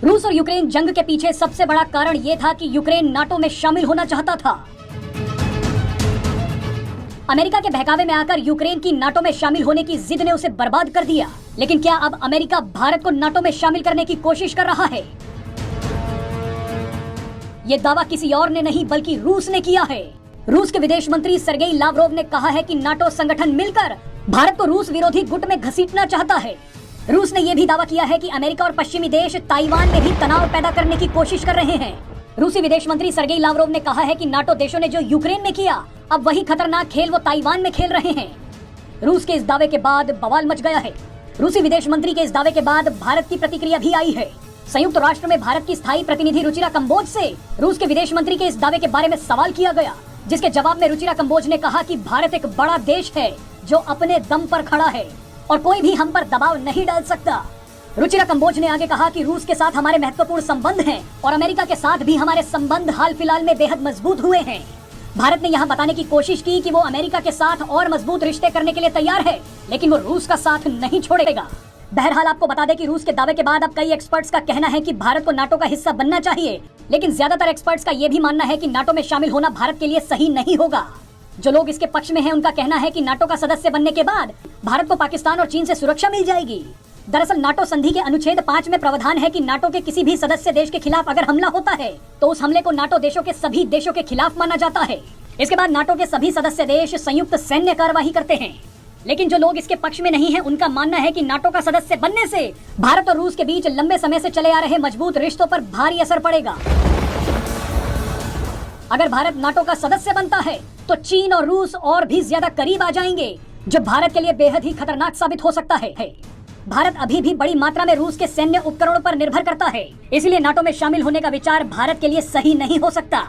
रूस और यूक्रेन जंग के पीछे सबसे बड़ा कारण ये था कि यूक्रेन नाटो में शामिल होना चाहता था। अमेरिका के बहकावे में आकर यूक्रेन की नाटो में शामिल होने की जिद ने उसे बर्बाद कर दिया। लेकिन क्या अब अमेरिका भारत को नाटो में शामिल करने की कोशिश कर रहा है? ये दावा किसी और ने नहीं बल्कि रूस ने किया है। रूस के विदेश मंत्री सर्गेई लावरोव ने कहा है कि नाटो संगठन मिलकर भारत को रूस विरोधी गुट में घसीटना चाहता है। रूस ने यह भी दावा किया है कि अमेरिका और पश्चिमी देश ताइवान में भी तनाव पैदा करने की कोशिश कर रहे हैं। रूसी विदेश मंत्री सर्गेई लावरोव ने कहा है कि नाटो देशों ने जो यूक्रेन में किया, अब वही खतरनाक खेल वो ताइवान में खेल रहे हैं। रूस के इस दावे के बाद बवाल मच गया है। रूसी विदेश मंत्री के इस दावे के बाद भारत की प्रतिक्रिया भी आई है। संयुक्त राष्ट्र में भारत की स्थायी प्रतिनिधि रुचिरा कंबोज से रूस के विदेश मंत्री के इस दावे के बारे में सवाल किया गया, जिसके जवाब में रुचिरा कंबोज ने कहा कि भारत एक बड़ा देश है जो अपने दम पर खड़ा है और कोई भी हम पर दबाव नहीं डाल सकता। रुचिरा कंबोज ने आगे कहा कि रूस के साथ हमारे महत्वपूर्ण संबंध हैं और अमेरिका के साथ भी हमारे संबंध हाल फिलहाल में बेहद मजबूत हुए हैं। भारत ने यहाँ बताने की कोशिश की कि वो अमेरिका के साथ और मजबूत रिश्ते करने के लिए तैयार है, लेकिन वो रूस का साथ नहीं छोड़ेगा। बहरहाल आपको बता दें कि रूस के दावे के बाद अब कई एक्सपर्ट्स का कहना है कि भारत को नाटो का हिस्सा बनना चाहिए, लेकिन ज्यादातर एक्सपर्ट्स का ये भी मानना है कि नाटो में शामिल होना भारत के लिए सही नहीं होगा। जो लोग इसके पक्ष में हैं, उनका कहना है कि नाटो का सदस्य बनने के बाद भारत को पाकिस्तान और चीन से सुरक्षा मिल जाएगी। दरअसल नाटो संधि के अनुच्छेद 5 में प्रावधान है कि नाटो के किसी भी सदस्य देश के खिलाफ अगर हमला होता है तो उस हमले को नाटो देशों के सभी देशों के खिलाफ माना जाता है। इसके बाद नाटो के सभी सदस्य देश संयुक्त सैन्य कार्यवाही करते हैं। लेकिन जो लोग इसके पक्ष में नहीं है, उनका मानना है कि नाटो का सदस्य बनने से भारत और रूस के बीच लंबे समय से चले आ रहे मजबूत रिश्तों पर भारी असर पड़ेगा। अगर भारत नाटो का सदस्य बनता है तो चीन और रूस और भी ज्यादा करीब आ जाएंगे, जो भारत के लिए बेहद ही खतरनाक साबित हो सकता है। भारत अभी भी बड़ी मात्रा में रूस के सैन्य उपकरणों पर निर्भर करता है, इसलिए नाटो में शामिल होने का विचार भारत के लिए सही नहीं हो सकता।